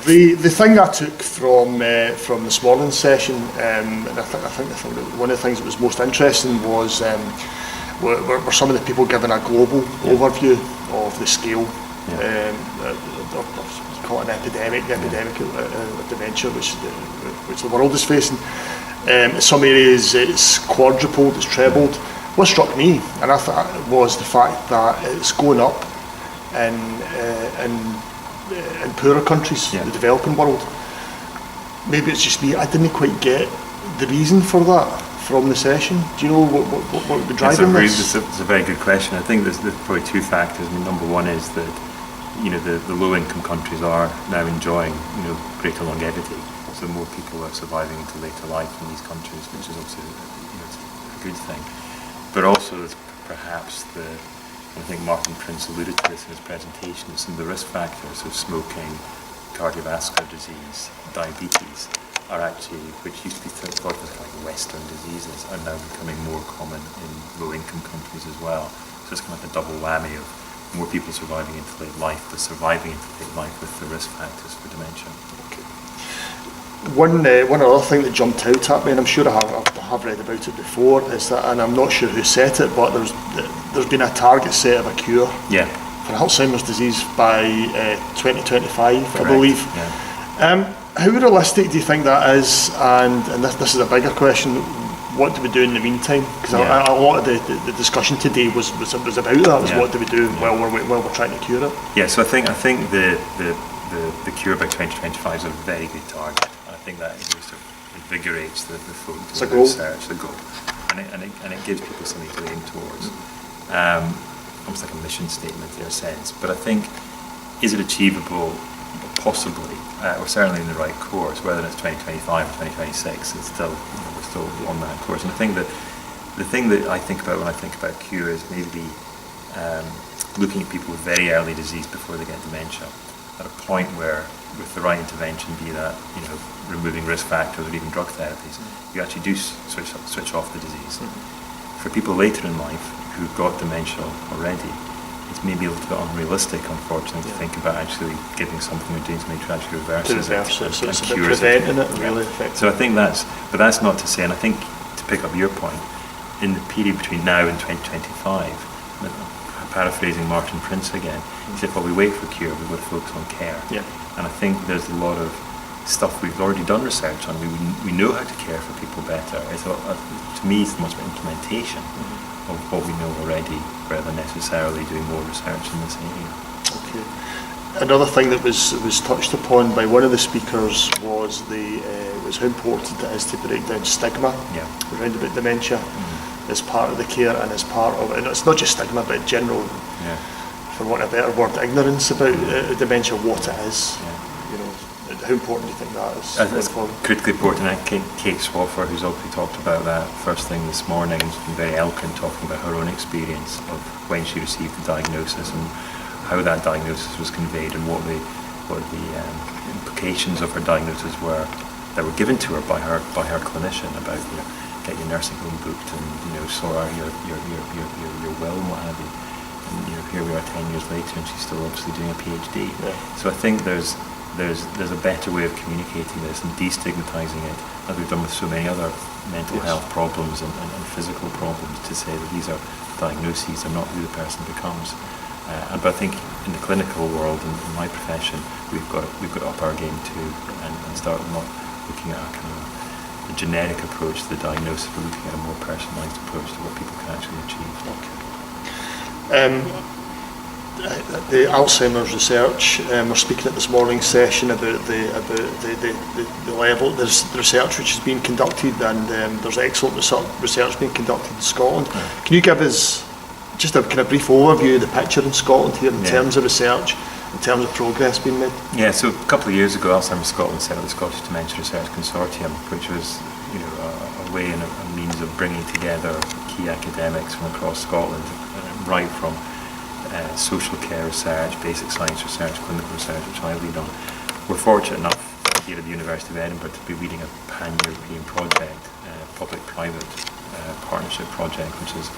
The thing I took from this morning's session, and I think that one of the things that was most interesting was were some of the people giving a global overview of the scale of call it an epidemic of dementia, which the world is facing. In some areas it's quadrupled, it's trebled. What struck me, and I thought, was the fact that it's going up in poorer countries, the developing world. Maybe it's just me, I didn't quite get the reason for that from the session. Do you know what would be driving this? It's a very good question. I think there's probably two factors. I mean, number one is that the low-income countries are now enjoying greater longevity, so more people are surviving into later life in these countries, which is obviously it's a good thing. But also there's perhaps I think Martin Prince alluded to this in his presentation, some of the risk factors of smoking, cardiovascular disease, diabetes are actually, which used to be thought of as like Western diseases, are now becoming more common in low-income countries as well. So it's kind of like a double whammy of more people surviving into late life, but surviving into late life with the risk factors for dementia. Okay. One other thing that jumped out at me, and I'm sure I have read about it before, is that, and I'm not sure who set it, but there's been a target set of a cure for Alzheimer's disease by 2025, correct, I believe. Yeah. How realistic do you think that is? And this is a bigger question. What do we do in the meantime? Because a lot of the discussion today was about that. What do we do while we're trying to cure it? Yeah. So I think the cure by 2025 is a very good target. I think that sort of invigorates the focus of the research, the goal, and it gives people something to aim towards. Almost like a mission statement in a sense. But I think, is it achievable? Possibly, or certainly in the right course. Whether it's 2025 or 2026, it's still we're still on that course. And I think that the thing that I think about when I think about cure is maybe looking at people with very early disease before they get dementia, at a point where, with the right intervention, be that removing risk factors or even drug therapies, you actually do switch off the disease. For people later in life who've got dementia already, it's maybe a little bit unrealistic, unfortunately, to think about actually giving something or doing something to actually reverse it. So it's about preventing it really effectively. So I think but that's not to say, and I think to pick up your point, in the period between now and 2025, paraphrasing Martin Prince again, he said, while we wait for cure, we've got to focus on care. Yeah. And I think there's a lot of stuff we've already done research on. We know how to care for people better. To me, it's much about implementation of what we know already, rather than necessarily doing more research in this area. Okay. Another thing that was touched upon by one of the speakers was how important it is to break down stigma around about dementia as part of the care, and as part of, and it's not just stigma, but general, for want of a better word, ignorance about dementia, what it is. How important do you think that is? It's critically important. Kate Swaffer, who's obviously talked about that first thing this morning, has been very eloquent talking about her own experience of when she received the diagnosis and how that diagnosis was conveyed, and what the implications of her diagnosis were that were given to her by her clinician about get your nursing home booked and sort out your will and what have you. And here we are 10 years later, and she's still obviously doing a PhD. Yeah. So I think there's a better way of communicating this and destigmatizing it, as we've done with so many other mental health problems and physical problems, to say that these are diagnoses and not who the person becomes. But I think in the clinical world and in my profession, we've got to up our game too, and start not looking at a kind of a generic approach to the diagnosis, but looking at a more personalised approach to what people can actually achieve. Okay. The Alzheimer's research, we're speaking at this morning's session about the level. There's the research which is being conducted, and there's excellent research being conducted in Scotland. Can you give us just a kind of brief overview of the picture in Scotland here in terms of research, in terms of progress being made? Yeah, so a couple of years ago, Alzheimer's Scotland set up the Scottish Dementia Research Consortium, which was a way and a means of bringing together key academics from across Scotland, right from social care research, basic science research, clinical research, which I lead on. We're fortunate enough here at the University of Edinburgh to be leading a pan-European project, public-private partnership project, which is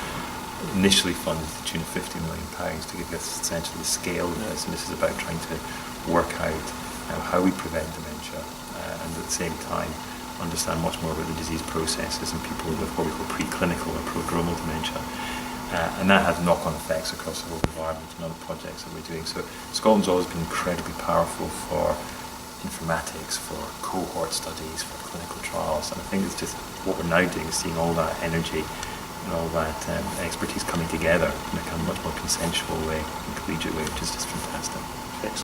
initially funded to the tune of £50 million to give us essentially the scale of this. And this is about trying to work out how we prevent dementia, and at the same time understand much more about the disease processes in people with what we call preclinical or prodromal dementia. And that has knock-on effects across the whole environment and other projects that we're doing. So Scotland's always been incredibly powerful for informatics, for cohort studies, for clinical trials, and I think it's just what we're now doing is seeing all that energy and all that expertise coming together in a kind of much more consensual way and collegiate way, which is just fantastic.